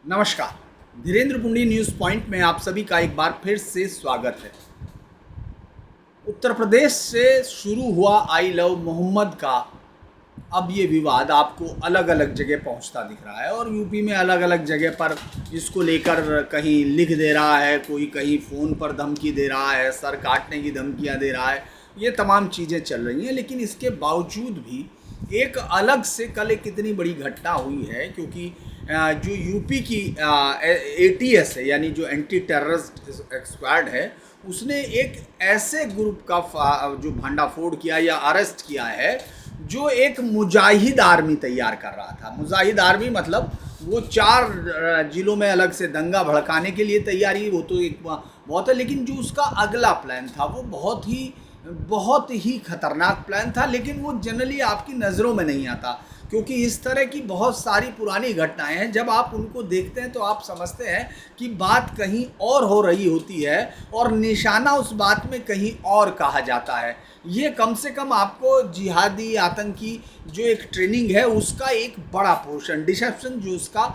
नमस्कार। Dhirendra पुंडी news point में आप सभी का एक बार फिर से स्वागत है। उत्तर प्रदेश से शुरू हुआ आई लव मोहम्मद का अब ये विवाद आपको अलग अलग जगह पहुंचता दिख रहा है और यूपी में अलग अलग जगह पर इसको लेकर कहीं लिख दे रहा है, कोई कहीं फ़ोन पर धमकी दे रहा है, सर काटने की धमकियां दे रहा है। ये तमाम चीज़ें चल रही हैं, लेकिन इसके बावजूद भी एक अलग से कल एक कितनी बड़ी घटना हुई है, क्योंकि जो यूपी की एटीएस है, यानी जो एंटी टेररिस्ट स्क्वाड है, उसने एक ऐसे ग्रुप का जो भंडाफोड़ किया या अरेस्ट किया है जो एक मुजाहिद आर्मी तैयार कर रहा था। मुजाहिद आर्मी मतलब वो 4 जिलों में अलग से दंगा भड़काने के लिए तैयारी, वो तो एक बहुत है, लेकिन जो उसका अगला प्लान था वो बहुत ही खतरनाक प्लान था। लेकिन वो जनरली आपकी नज़रों में नहीं आता, क्योंकि इस तरह की बहुत सारी पुरानी घटनाएं हैं, जब आप उनको देखते हैं तो आप समझते हैं कि बात कहीं और हो रही होती है और निशाना उस बात में कहीं और कहा जाता है। ये कम से कम आपको जिहादी आतंकी जो एक ट्रेनिंग है उसका एक बड़ा पोर्शन, डिसेप्शन जो उसका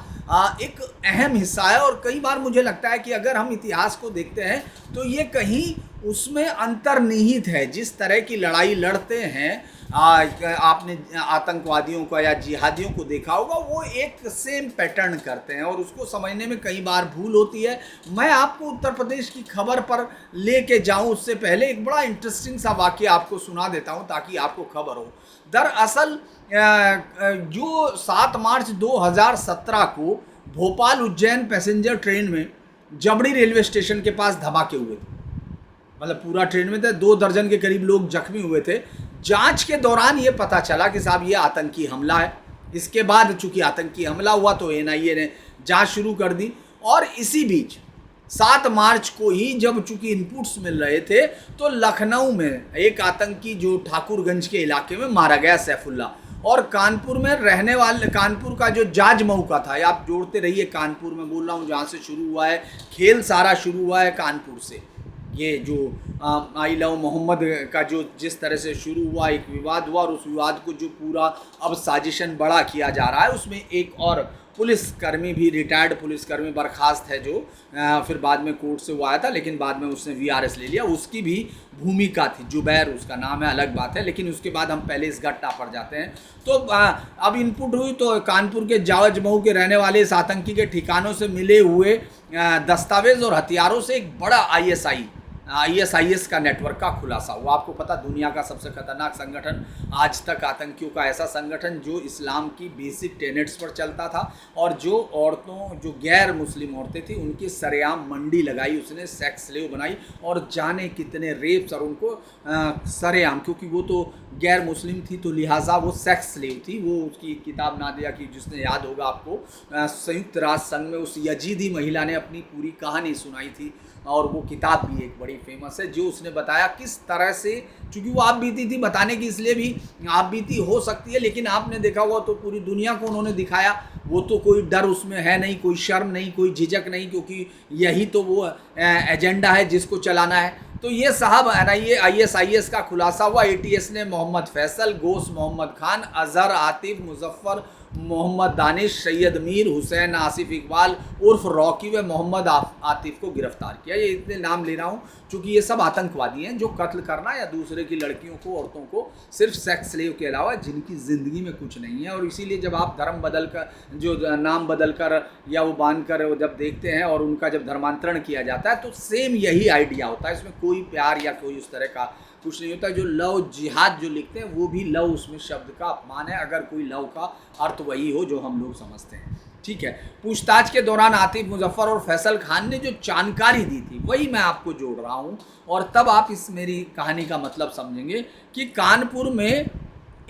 एक अहम हिस्सा है। और कई बार मुझे लगता है कि अगर हम इतिहास को देखते हैं तो ये कहीं उसमें अंतर्निहित है। जिस तरह की लड़ाई लड़ते हैं, आपने आतंकवादियों का या जिहादियों को देखा होगा, वो एक सेम पैटर्न करते हैं और उसको समझने में कई बार भूल होती है। मैं आपको उत्तर प्रदेश की खबर पर लेके जाऊं उससे पहले एक बड़ा इंटरेस्टिंग सा वाकया आपको सुना देता हूं ताकि आपको खबर हो। दरअसल जो 7 मार्च 2017 को भोपाल उज्जैन पैसेंजर ट्रेन में जबड़ी रेलवे स्टेशन के पास धमाके हुए थे। मतलब पूरा ट्रेन में थे, 2 दर्जन के करीब लोग जख्मी हुए थे। जांच के दौरान ये पता चला कि साहब ये आतंकी हमला है। इसके बाद चूंकि आतंकी हमला हुआ तो एनआईए ने जांच शुरू कर दी। और इसी बीच 7 मार्च को ही जब चूंकि इनपुट्स मिल रहे थे तो लखनऊ में एक आतंकी जो ठाकुरगंज के इलाके में मारा गया, सैफुल्ला। और कानपुर में रहने वाले, कानपुर का जो जाज मऊ का था, आप जोड़ते रहिए, कानपुर में बोल रहा हूँ जहाँ से शुरू हुआ है खेल, सारा शुरू हुआ है कानपुर से। ये जो आई लव मोहम्मद का जो जिस तरह से शुरू हुआ, एक विवाद हुआ और उस विवाद को जो पूरा अब साजिशन बड़ा किया जा रहा है, उसमें एक और पुलिसकर्मी भी, रिटायर्ड पुलिसकर्मी बर्खास्त है, जो फिर बाद में कोर्ट से वो आया था, लेकिन बाद में उसने वीआरएस ले लिया, उसकी भी भूमिका थी। जुबैर उसका नाम है, अलग बात है। लेकिन उसके बाद हम पहले इस घटना पर जाते हैं। तो अब इनपुट हुई तो कानपुर के जाज मऊ के रहने वाले इस आतंकी के ठिकानों से मिले हुए दस्तावेज और हथियारों से एक बड़ा आईएसआईएस का नेटवर्क का खुलासा हुआ। आपको पता, दुनिया का सबसे खतरनाक संगठन आज तक, आतंकियों का ऐसा संगठन जो इस्लाम की बेसिक टेनेट्स पर चलता था और जो औरतों, जो गैर मुस्लिम औरतें थी, उनकी सरेआम मंडी लगाई उसने, सेक्स स्लेव बनाई और जाने कितने रेप्स, और उनको सरेआम, क्योंकि वो तो गैर मुस्लिम थी तो लिहाजा वो सेक्स स्लेव थी। वो उसकी किताब नादिया की, जिसने याद होगा आपको, संयुक्त राष्ट्र संघ में उस यजीदी महिला ने अपनी पूरी कहानी सुनाई थी और वो किताब भी एक बड़ी फेमस है, जो उसने बताया किस तरह से, चूँकि वो आप बीती थी, बताने की इसलिए भी आप बीती हो सकती है, लेकिन आपने देखा हुआ तो पूरी दुनिया को उन्होंने दिखाया। वो तो कोई डर उसमें है नहीं, कोई शर्म नहीं, कोई झिझक नहीं, क्योंकि यही तो वो एजेंडा है जिसको चलाना है। तो ये साहब एनआईए आईएसआईएस का खुलासा हुआ। एटीएस ने मोहम्मद फैसल, गोस मोहम्मद खान, अजहर, आतिफ, मुजफ्फर, मोहम्मद दानिश, सैयद मीर, हुसैन, आसिफ इकबाल उर्फ रॉकी व मोहम्मद आतिफ को गिरफ्तार किया। ये इतने नाम ले रहा हूँ क्योंकि ये सब आतंकवादी हैं जो कत्ल करना या दूसरे की लड़कियों को, औरतों को सिर्फ सेक्स स्लेव के अलावा जिनकी ज़िंदगी में कुछ नहीं है। और इसीलिए जब आप धर्म बदल कर, जो नाम बदल कर या वो बांध कर जब देखते हैं और उनका जब धर्मांतरण किया जाता है तो सेम यही आइडिया होता है। इसमें कोई प्यार या कोई उस तरह का कुछ नहीं होता। जो लव जिहाद जो लिखते हैं वो भी लव उसमें शब्द का अपमान है, अगर कोई लव का अर्थ वही हो जो हम लोग समझते हैं। ठीक है। पूछताछ के दौरान आतिफ, मुजफ्फर और फैसल खान ने जो जानकारी दी थी वही मैं आपको जोड़ रहा हूँ, और तब आप इस मेरी कहानी का मतलब समझेंगे कि कानपुर में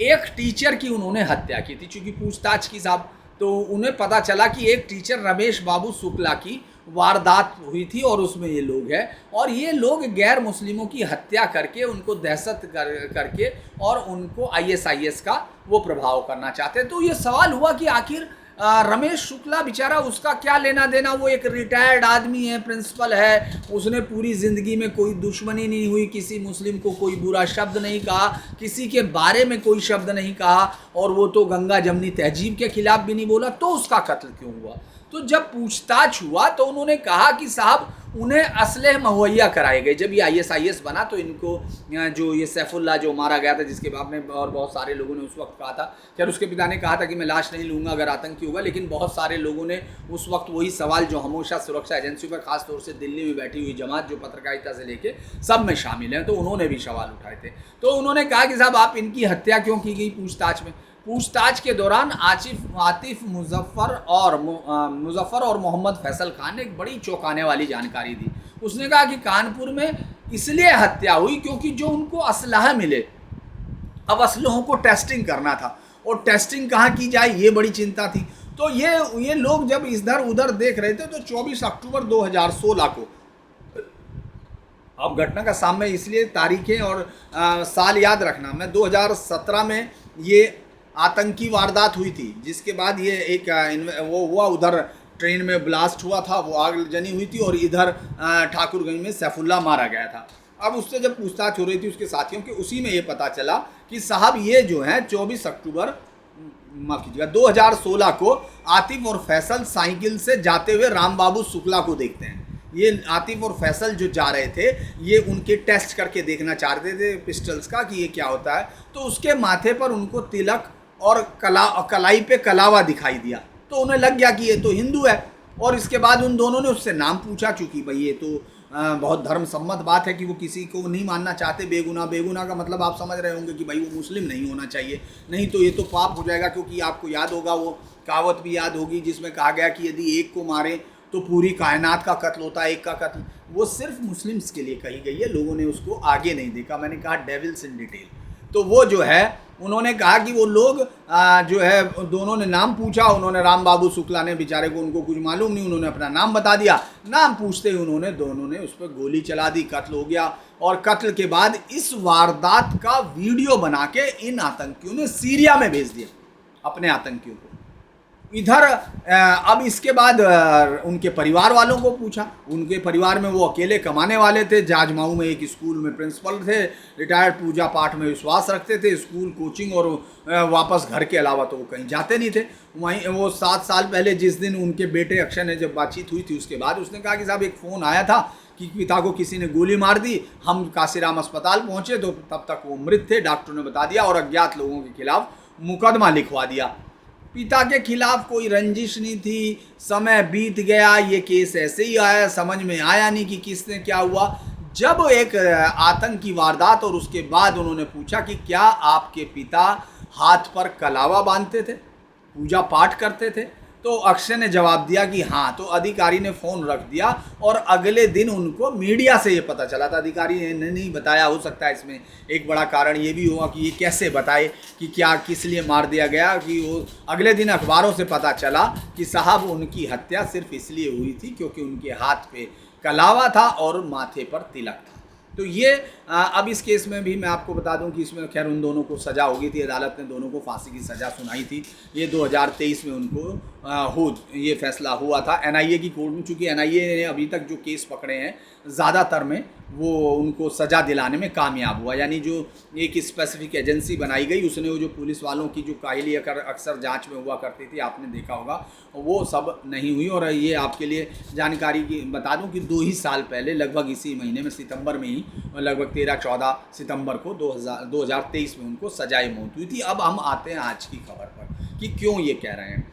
एक टीचर की उन्होंने हत्या की थी। चूँकि पूछताछ की साहब, तो उन्हें पता चला कि एक टीचर रमेश बाबू शुक्ला की वारदात हुई थी और उसमें ये लोग हैं, और ये लोग गैर मुस्लिमों की हत्या करके, उनको दहशत करके और उनको आईएसआईएस का वो प्रभाव करना चाहते हैं। तो ये सवाल हुआ कि आखिर रमेश शुक्ला बेचारा, उसका क्या लेना देना, वो एक रिटायर्ड आदमी है, प्रिंसिपल है, उसने पूरी ज़िंदगी में कोई दुश्मनी नहीं हुई, किसी मुस्लिम को कोई बुरा शब्द नहीं कहा, किसी के बारे में कोई शब्द नहीं कहा, और वो तो गंगा जमनी तहजीब के खिलाफ भी नहीं बोला, तो उसका कत्ल क्यों हुआ? तो जब पूछताछ हुआ तो उन्होंने कहा कि साहब उन्हें असलहे मुहैया कराए गए। जब ये ISIS बना तो इनको जो ये सैफुल्ला जो मारा गया था, जिसके बाप ने और बहुत सारे लोगों ने उस वक्त कहा था, खैर उसके पिता ने कहा था कि मैं लाश नहीं लूँगा अगर आतंकी होगा, लेकिन बहुत सारे लोगों ने उस वक्त वही सवाल जो हमेशा सुरक्षा एजेंसियों पर, खासतौर से दिल्ली में बैठी हुई जमात जो पत्रकारिता से लेके सब में शामिल हैं, तो उन्होंने भी सवाल उठाए थे। तो उन्होंने कहा कि साहब आप इनकी हत्या क्यों की गई? पूछताछ के दौरान आतिफ मुजफ्फर और मोहम्मद फैसल खान ने एक बड़ी चौंकाने वाली जानकारी दी। उसने कहा कि कानपुर में इसलिए हत्या हुई क्योंकि जो उनको असलहा मिले, अब असलहों को टेस्टिंग करना था, और टेस्टिंग कहाँ की जाए ये बड़ी चिंता थी। तो ये लोग जब इधर उधर देख रहे थे तो 24 अक्टूबर 2016 को, अब घटना का सामने इसलिए तारीखें और साल याद रखना, मैं 2017 में ये आतंकी वारदात हुई थी, जिसके बाद ये एक वो हुआ, उधर ट्रेन में ब्लास्ट हुआ था, वो आग जनी हुई थी, और इधर ठाकुरगंज में सैफुल्ला मारा गया था। अब उससे जब पूछताछ हो रही थी उसके साथियों की, उसी में ये पता चला कि साहब ये जो है 24 अक्टूबर माफ कीजिएगा 2016 को आतिफ और फैसल साइकिल से जाते हुए राम बाबू शुक्ला को देखते हैं। ये आतिफ और फैसल जो जा रहे थे, ये उनके टेस्ट करके देखना चाहते थे पिस्टल्स का कि ये क्या होता है। तो उसके माथे पर उनको तिलक और कलाई पे कलावा दिखाई दिया, तो उन्हें लग गया कि ये तो हिंदू है। और इसके बाद उन दोनों ने उससे नाम पूछा, चूँकि भाई ये तो बहुत धर्म सम्मत बात है कि वो किसी को नहीं मानना चाहते बेगुनाह का मतलब आप समझ रहे होंगे कि भाई वो मुस्लिम नहीं होना चाहिए, नहीं तो ये तो पाप हो जाएगा। क्योंकि आपको याद होगा, वो कहावत भी याद होगी जिसमें कहा गया कि यदि एक को मारें तो पूरी कायनात का कत्ल होता है, एक का कत्ल। वो सिर्फ मुस्लिम्स के लिए कही गई है, लोगों ने उसको आगे नहीं देखा। मैंने कहा डेविल्स इन डिटेल। तो वो जो है उन्होंने कहा कि वो लोग जो है दोनों ने नाम पूछा, उन्होंने राम बाबू शुक्ला ने, बेचारे को उनको कुछ मालूम नहीं, उन्होंने अपना नाम बता दिया। नाम पूछते ही उन्होंने दोनों ने उस पर गोली चला दी, कत्ल हो गया। और कत्ल के बाद इस वारदात का वीडियो बना के इन आतंकियों ने सीरिया में भेज दिया अपने आतंकियों को। इधर अब इसके बाद उनके परिवार वालों को पूछा, उनके परिवार में वो अकेले कमाने वाले थे, जाजमाऊ में एक स्कूल में प्रिंसिपल थे, रिटायर्ड, पूजा पाठ में विश्वास रखते थे, स्कूल कोचिंग और वापस घर के अलावा तो वो कहीं जाते नहीं थे। वहीं वो 7 साल पहले जिस दिन उनके बेटे अक्षय ने जब बातचीत हुई थी, उसके बाद उसने कहा कि साहब एक फ़ोन आया था कि पिता को किसी ने गोली मार दी, हम काशीराम अस्पताल पहुँचे तो तब तक वो मृत थे, डॉक्टरों ने बता दिया, और अज्ञात लोगों के खिलाफ मुकदमा लिखवा दिया। पिता के खिलाफ कोई रंजिश नहीं थी। समय बीत गया, ये केस ऐसे ही आया, समझ में आया नहीं कि किसने क्या हुआ। जब एक आतंकी वारदात और उसके बाद उन्होंने पूछा कि क्या आपके पिता हाथ पर कलावा बांधते थे, पूजा पाठ करते थे, तो अक्षय ने जवाब दिया कि हाँ। तो अधिकारी ने फ़ोन रख दिया और अगले दिन उनको मीडिया से ये पता चला था। अधिकारी ने नहीं बताया, हो सकता है इसमें एक बड़ा कारण ये भी हुआ कि ये कैसे बताए कि क्या किस लिए मार दिया गया, कि वो अगले दिन अखबारों से पता चला कि साहब उनकी हत्या सिर्फ इसलिए हुई थी क्योंकि उनके हाथ पे कलावा था और माथे पर तिलक था। तो ये अब इस केस में भी मैं आपको बता दूं कि इसमें खैर उन दोनों को सज़ा हो गई थी, अदालत ने दोनों को फांसी की सज़ा सुनाई थी। ये 2023 में उनको ये फैसला हुआ था NIA की कोर्ट में। चूँकि NIA ने अभी तक जो केस पकड़े हैं ज़्यादातर में वो उनको सज़ा दिलाने में कामयाब हुआ। यानी जो एक स्पेसिफिक एजेंसी बनाई गई, उसने वो जो पुलिस वालों की जो काहिली अक्सर जांच में हुआ करती थी, आपने देखा होगा, वो सब नहीं हुई। और ये आपके लिए जानकारी की बता दूं कि 2 ही साल पहले, लगभग इसी महीने में सितंबर में ही, लगभग 13-14 सितंबर को 2023 में उनको सजाए मौत हुई थी। अब हम आते हैं आज की खबर पर कि क्यों ये कह रहे हैं।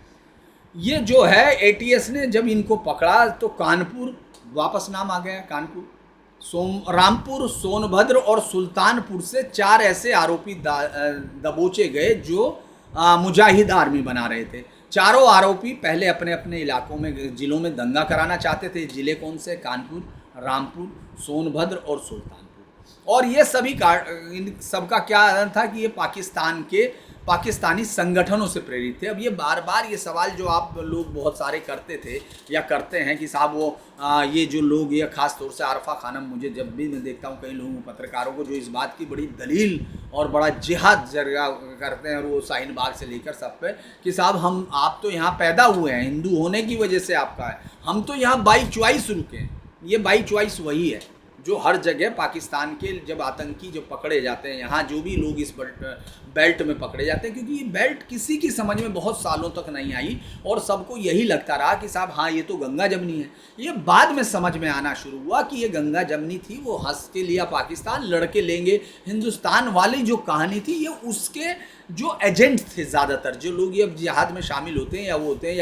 ये जो है ATS ने जब इनको पकड़ा तो कानपुर, वापस नाम आ गया कानपुर, रामपुर, सोनभद्र और सुल्तानपुर से 4 ऐसे आरोपी दबोचे गए जो मुजाहिद आर्मी बना रहे थे। चारों आरोपी पहले अपने अपने इलाकों में, जिलों में दंगा कराना चाहते थे। जिले कौन से? कानपुर, रामपुर, सोनभद्र और सुल्तानपुर। और ये सभी इन सबका क्या कारण था कि ये पाकिस्तान के पाकिस्तानी संगठनों से प्रेरित थे। अब ये बार बार ये सवाल जो आप लोग बहुत सारे करते थे या करते हैं कि साहब वो ये जो लोग, ये ख़ास तौर से आरफा खानम, मुझे जब भी मैं देखता हूँ कई लोगों पत्रकारों को जो इस बात की बड़ी दलील और बड़ा जिहाद जरिया करते हैं, और वो शाहीन बाग से लेकर सब पे कि साहब आप तो यहाँ पैदा हुए हैं, हिंदू होने की वजह से आपका है, हम तो यहाँ बाई चॉइस रुके हैं। ये बाई चॉइस वही है जो हर जगह पाकिस्तान के जब आतंकी जो पकड़े जाते हैं, यहाँ जो भी लोग इस बेल्ट में पकड़े जाते हैं, क्योंकि ये बेल्ट किसी की समझ में बहुत सालों तक नहीं आई और सबको यही लगता रहा कि साहब हाँ ये तो गंगा जमनी है। ये बाद में समझ में आना शुरू हुआ कि ये गंगा जमनी थी, वो हंस के लिया पाकिस्तान, लड़के लेंगे हिंदुस्तान वाली जो कहानी थी, ये उसके जो एजेंट थे ज़्यादातर, जो लोग ये अब जिहाद में शामिल होते हैं या वो होते हैं,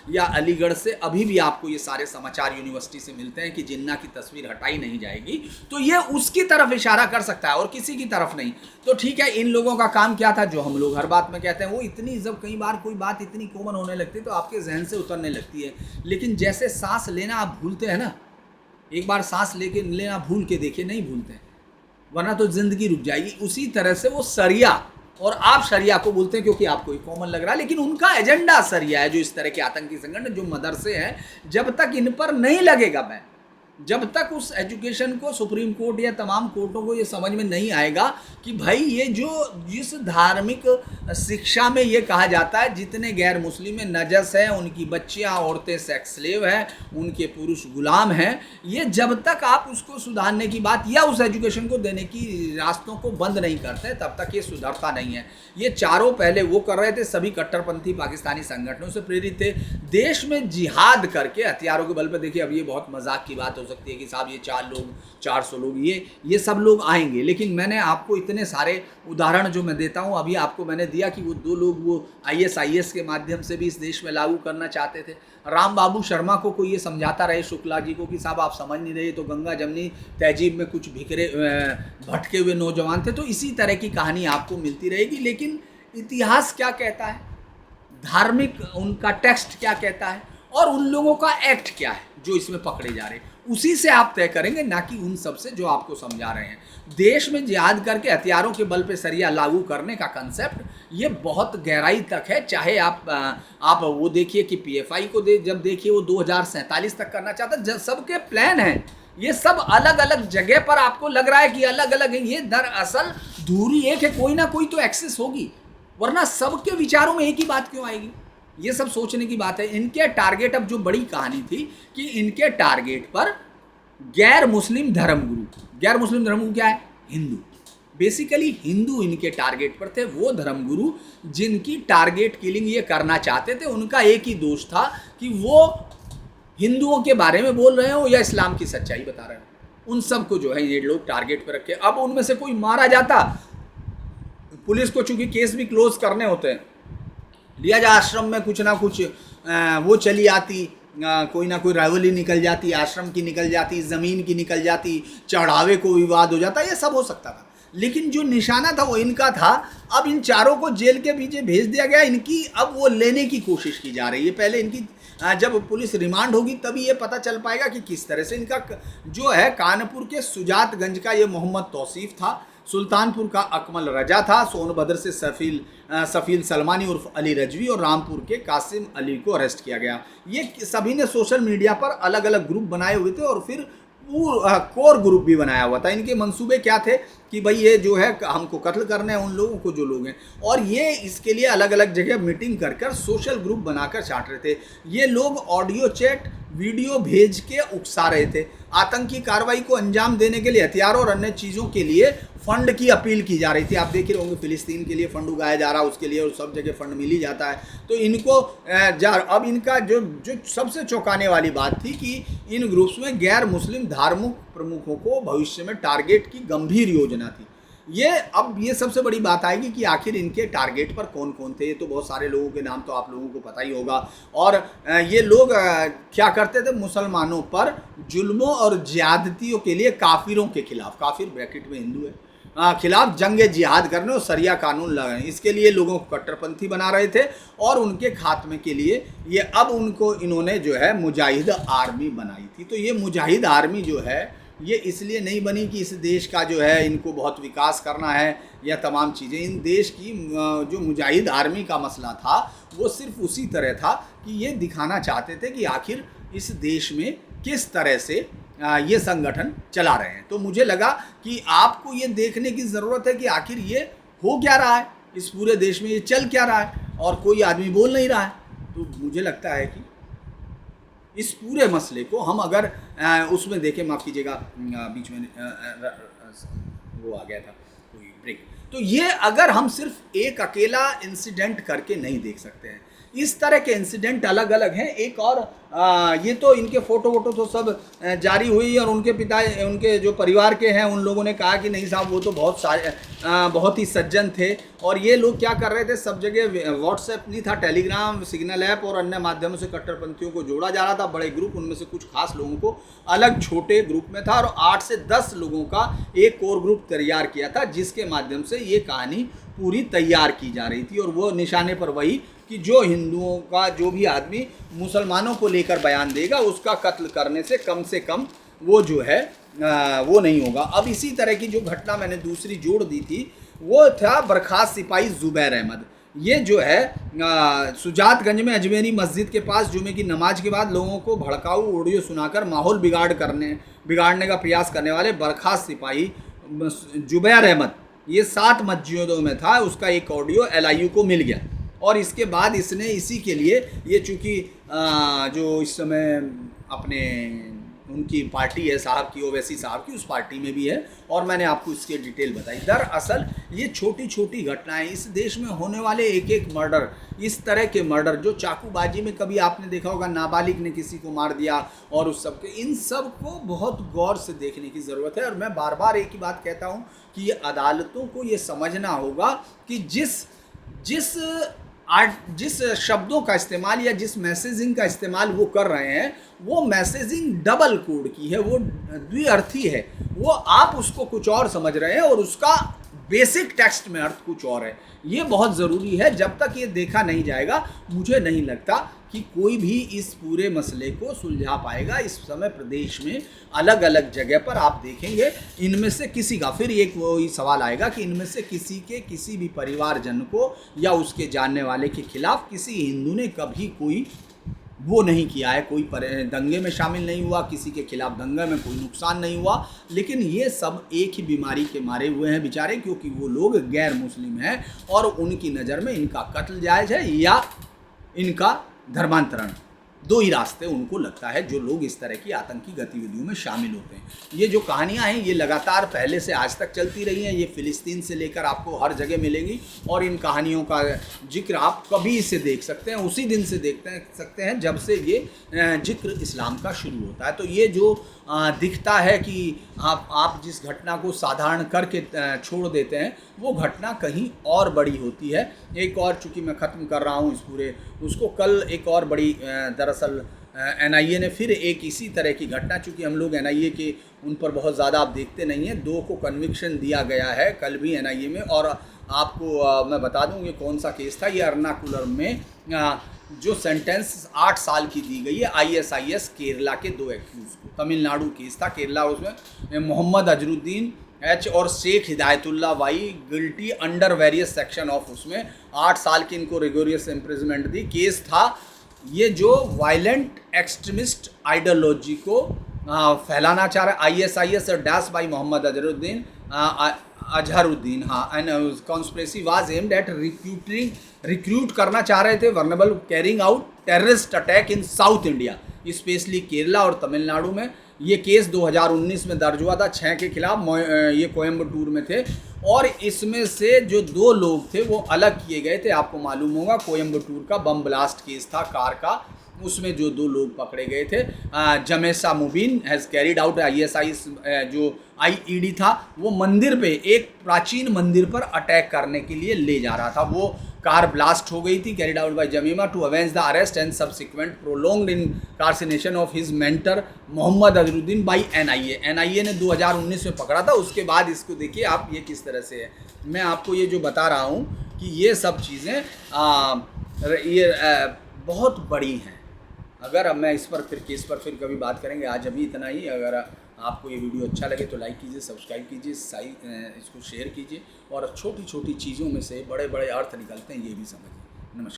या अलीगढ़ से अभी भी आपको ये सारे समाचार यूनिवर्सिटी से मिलते हैं कि जिन्ना की तस्वीर हटाई नहीं जाएगी, तो ये उसकी तरफ इशारा कर सकता है और किसी की तरफ नहीं। तो ठीक है, इन लोगों का काम क्या था, जो हम लोग हर बात में कहते हैं, वो इतनी, जब कई बार कोई बात इतनी कॉमन होने लगती है तो आपके जहन से उतरने लगती है। लेकिन जैसे सांस लेना आप भूलते हैं ना, एक बार सांस लेना भूल के देखिए, नहीं भूलते, वरना तो जिंदगी रुक जाएगी। उसी तरह से वो सरिया, और आप शरिया को बोलते हैं क्योंकि आपको कॉमन लग रहा है, लेकिन उनका एजेंडा सरिया है। जो इस तरह के आतंकी संगठन, जो मदरसे हैं, जब तक इन पर नहीं लगेगा बैन, जब तक उस एजुकेशन को सुप्रीम कोर्ट या तमाम कोर्टों को ये समझ में नहीं आएगा कि भाई ये जो जिस धार्मिक शिक्षा में ये कहा जाता है जितने गैर मुस्लिम में नजस है, उनकी बच्चियां औरतें सेक्स स्लेव हैं, उनके पुरुष गुलाम हैं, ये जब तक आप उसको सुधारने की बात या उस एजुकेशन को देने की रास्तों को बंद नहीं करते, तब तक ये सुधरता नहीं है। ये चारों पहले वो कर रहे थे, सभी कट्टरपंथी पाकिस्तानी संगठनों से प्रेरित थे, देश में जिहाद करके हथियारों के बल पर। देखिए, अब ये बहुत मजाक की बात हो सकती है कि साहब ये 400 लोग ये सब लोग आएंगे, लेकिन मैंने आपको इतने सारे उदाहरण जो मैं देता हूँ, अभी आपको मैंने दिया कि वो 2 लोग वो ISIS के माध्यम से भी इस देश में लागू करना चाहते थे। राम बाबू शर्मा को कोई ये समझाता रहे, शुक्ला जी को, कि साहब आप समझ नहीं रहे, तो गंगा जमनी तहजीब में कुछ भटके हुए नौजवान थे। तो इसी तरह की कहानी आपको मिलती रहेगी। लेकिन इतिहास क्या कहता है, धार्मिक उनका टेक्स्ट क्या कहता है, और उन लोगों का एक्ट क्या है जो इसमें पकड़े जा रहे हैं, उसी से आप तय करेंगे, ना कि उन सब से जो आपको समझा रहे हैं। देश में जिहाद करके हथियारों के बल पे सरिया लागू करने का कंसेप्ट ये बहुत गहराई तक है। चाहे आप वो देखिए कि PFI को जब देखिए वो 2047 तक करना चाहता है, सबके प्लान हैं, ये सब अलग अलग जगह पर आपको लग रहा है कि अलग अलग है, ये दरअसल दूरी एक है, कोई ना कोई तो एक्सेस होगी, वरना सबके विचारों में एक ही बात क्यों आएगी। ये सब सोचने की बात है। इनके टारगेट, अब जो बड़ी कहानी थी कि इनके टारगेट पर गैर मुस्लिम धर्मगुरु क्या है, हिंदू, बेसिकली हिंदू इनके टारगेट पर थे। वो धर्मगुरु जिनकी टारगेट किलिंग ये करना चाहते थे, उनका एक ही दोष था कि वो हिंदुओं के बारे में बोल रहे हो या इस्लाम की सच्चाई बता रहे हो। उन सब को जो है ये लोग टारगेट पर रखे। अब उनमें से कोई मारा जाता, पुलिस को चूंकि केस भी क्लोज करने होते हैं, लिया जा आश्रम में कुछ ना कुछ वो चली आती, कोई ना कोई राइवली निकल जाती, आश्रम की निकल जाती, ज़मीन की निकल जाती, चढ़ावे को विवाद हो जाता, ये सब हो सकता था। लेकिन जो निशाना था वो इनका था। अब इन चारों को जेल के पीछे भेज दिया गया, इनकी अब वो लेने की कोशिश की जा रही है। पहले इनकी जब पुलिस रिमांड होगी तभी ये पता चल पाएगा कि किस तरह से इनका जो है। कानपुर के सुजातगंज का ये मोहम्मद तौसीफ था, सुल्तानपुर का अकमल रजा था, सोनभद्र से सफ़ील सलमानी उर्फ अली रजवी और रामपुर के कासिम अली को अरेस्ट किया गया। ये सभी ने सोशल मीडिया पर अलग अलग ग्रुप बनाए हुए थे और फिर कोर ग्रुप भी बनाया हुआ था। इनके मंसूबे क्या थे कि भाई ये जो है हमको कत्ल करना है उन लोगों को जो लोग हैं, और ये इसके लिए अलग अलग जगह मीटिंग कर सोशल ग्रुप बनाकर चाट रहे थे। ये लोग ऑडियो चैट वीडियो भेज के उकसा रहे थे। आतंकी कार्रवाई को अंजाम देने के लिए हथियारों और अन्य चीज़ों के लिए फंड की अपील की जा रही थी। आप देख रहे होंगे फिलिस्तीन के लिए फंड उगाया जा रहा है, उसके लिए और सब जगह फंड मिल ही जाता है। तो इनको अब इनका जो सबसे चौंकाने वाली बात थी कि इन ग्रुप्स में गैर मुस्लिम धार्मिक प्रमुखों को भविष्य में टारगेट की गंभीर योजना थी। अब ये सबसे बड़ी बात आएगी कि आखिर इनके टारगेट पर कौन कौन थे। ये तो बहुत सारे लोगों के नाम तो आप लोगों को पता ही होगा। और ये लोग क्या करते थे, मुसलमानों पर जुल्मों और ज्यादतियों के लिए काफिरों के खिलाफ, काफिर ब्रैकेट में हिंदू है, खिलाफ जंग जिहाद करने और सरिया कानून लगाने, इसके लिए लोगों को कट्टरपंथी बना रहे थे। और उनके खात्मे के लिए ये अब उनको इन्होंने जो है मुजाहिद आर्मी बनाई थी। तो ये मुजाहिद आर्मी जो है ये इसलिए नहीं बनी कि इस देश का जो है इनको बहुत विकास करना है या तमाम चीज़ें। इन देश की जो मुजाहिद आर्मी का मसला था वो सिर्फ उसी तरह था कि ये दिखाना चाहते थे कि आखिर इस देश में किस तरह से ये संगठन चला रहे हैं। तो मुझे लगा कि आपको ये देखने की ज़रूरत है कि आखिर ये हो क्या रहा है इस पूरे देश में, ये चल क्या रहा है, और कोई आदमी बोल नहीं रहा है। तो मुझे लगता है कि इस पूरे मसले को हम अगर उसमें देखें, माफ़ कीजिएगा बीच में वो आ गया था कोई ब्रेक, तो ये अगर हम सिर्फ एक अकेला इंसिडेंट करके नहीं देख सकते हैं, इस तरह के इंसिडेंट अलग अलग हैं। एक और ये तो इनके फ़ोटो वोटो तो सब जारी हुई, और उनके पिता, उनके जो परिवार के हैं, उन लोगों ने कहा कि नहीं साहब वो तो बहुत ही सज्जन थे, और ये लोग क्या कर रहे थे, सब जगह व्हाट्सएप नहीं था, टेलीग्राम, सिग्नल ऐप और अन्य माध्यमों से कट्टरपंथियों को जोड़ा जा रहा था। बड़े ग्रुप, उनमें से कुछ खास लोगों को अलग छोटे ग्रुप में था, और 8 से 10 लोगों का एक कोर ग्रुप तैयार किया था, जिसके माध्यम से ये कहानी पूरी तैयार की जा रही थी। और वो निशाने पर वही कि जो हिंदुओं का जो भी आदमी मुसलमानों को लेकर बयान देगा उसका कत्ल करने से कम वो जो है वो नहीं होगा। अब इसी तरह की जो घटना मैंने दूसरी जोड़ दी थी वो था बर्खास्त सिपाही जुबैर अहमद। ये जो है सुजातगंज में अजमेरी मस्जिद के पास जुमे की नमाज के बाद लोगों को भड़काऊ ऑडियो सुनाकर माहौल बिगाड़ने का प्रयास करने वाले बर्खास्त सिपाही जुबैर अहमद, ये 7 मस्जिदों में था, उसका एक ऑडियो LIU को मिल गया। और इसके बाद इसने इसी के लिए ये चूँकि जो इस समय अपने उनकी पार्टी है साहब की, ओवैसी साहब की, उस पार्टी में भी है, और मैंने आपको इसके डिटेल बताई। दरअसल ये छोटी छोटी घटनाएं, इस देश में होने वाले एक एक मर्डर, इस तरह के मर्डर जो चाकूबाजी में कभी आपने देखा होगा नाबालिग ने किसी को मार दिया, और उस सब के, इन सब को बहुत गौर से देखने की ज़रूरत है। और मैं बार बार एक ही बात कहता हूँ कि ये अदालतों को ये समझना होगा कि जिस शब्दों का इस्तेमाल या जिस मैसेजिंग का इस्तेमाल वो कर रहे हैं, वो मैसेजिंग डबल कोड की है, वो द्विअर्थी है, वो आप उसको कुछ और समझ रहे हैं और उसका बेसिक टेक्स्ट में अर्थ कुछ और है। ये बहुत ज़रूरी है। जब तक ये देखा नहीं जाएगा, मुझे नहीं लगता कि कोई भी इस पूरे मसले को सुलझा पाएगा। इस समय प्रदेश में अलग अलग जगह पर आप देखेंगे, इनमें से किसी का, फिर एक वही सवाल आएगा कि इनमें से किसी भी परिवारजन को या उसके जानने वाले के खिलाफ किसी हिंदू ने कभी कोई वो नहीं किया है, कोई दंगे में शामिल नहीं हुआ, किसी के खिलाफ दंगे में कोई नुकसान नहीं हुआ। लेकिन ये सब एक ही बीमारी के मारे हुए हैं बेचारे, क्योंकि वो लोग गैर मुस्लिम हैं और उनकी नज़र में इनका कत्ल जायज़ है या इनका धर्मांतरण। 2 ही रास्ते उनको लगता है जो लोग इस तरह की आतंकी गतिविधियों में शामिल होते हैं। ये जो कहानियाँ हैं ये लगातार पहले से आज तक चलती रही हैं, ये फ़िलिस्तीन से लेकर आपको हर जगह मिलेंगी, और इन कहानियों का जिक्र आप कभी से देख सकते हैं, उसी दिन से सकते हैं जब से ये जिक्र इस्लाम का शुरू होता है। तो ये जो दिखता है कि आप जिस घटना को साधारण करके छोड़ देते हैं, वो घटना कहीं और बड़ी होती है। एक और, चूँकि मैं ख़त्म कर रहा हूँ इस पूरे उसको, कल एक और बड़ी दरअसल NIA ने फिर एक इसी तरह की घटना, चूँकि हम लोग NIA के उन पर बहुत ज़्यादा आप देखते नहीं हैं, 2 को कन्विक्शन दिया गया है कल भी NIA में। और आपको मैं बता दूं ये कौन सा केस था। ये एर्नाकुलम में जो सेंटेंस 8 साल की दी गई है ISIS केरला के 2 एक्यूज को, तमिलनाडु केस था केरला, उसमें मोहम्मद अजरुद्दीन H और Sheikh Hidayatullah Y guilty under various section of, उसमें 8 साल की इनको रिगोरियस इम्प्रिजमेंट दी। केस था ये जो वायलेंट एक्सट्रीमिस्ट आइडियोलॉजी को फैलाना चाह रहा है, ISIS dash by Mohammed Azharuddin, हाँ, and conspiracy was aimed at recruit करना चाह रहे थे vulnerable carrying out terrorist attack in south India, specially Kerala और तमिलनाडु में। ये केस 2019 में दर्ज हुआ था 6 के खिलाफ, ये कोयम्बटूर में थे, और इसमें से जो 2 लोग थे वो अलग किए गए थे। आपको मालूम होगा कोयम्बटूर का बम ब्लास्ट केस था कार का, उसमें जो 2 लोग पकड़े गए थे, जमेसा मुबीन हैज़ कैरिड आउट ISIS जो IED था, वो मंदिर पे, एक प्राचीन मंदिर पर अटैक करने के लिए ले जा रहा था। वो कार ब्लास्ट हो गई थी, कैरिड आउट बाय जमीमा to avenge the arrest and subsequent prolonged incarceration of his mentor Mohammed Azharuddin by NIA ने 2019 में पकड़ा था। उसके बाद इसको देखिए आप, ये किस तरह से है। मैं आपको ये जो बता रहा हूँ कि ये सब चीज़ें बहुत बड़ी हैं। अगर अब मैं इस पर फिर केस पर फिर कभी बात करेंगे, आज अभी इतना ही। अगर आपको ये वीडियो अच्छा लगे तो लाइक कीजिए, सब्सक्राइब कीजिए, इसको शेयर कीजिए और छोटी छोटी चीज़ों में से बड़े बड़े अर्थ निकलते हैं, ये भी समझिए। नमस्कार।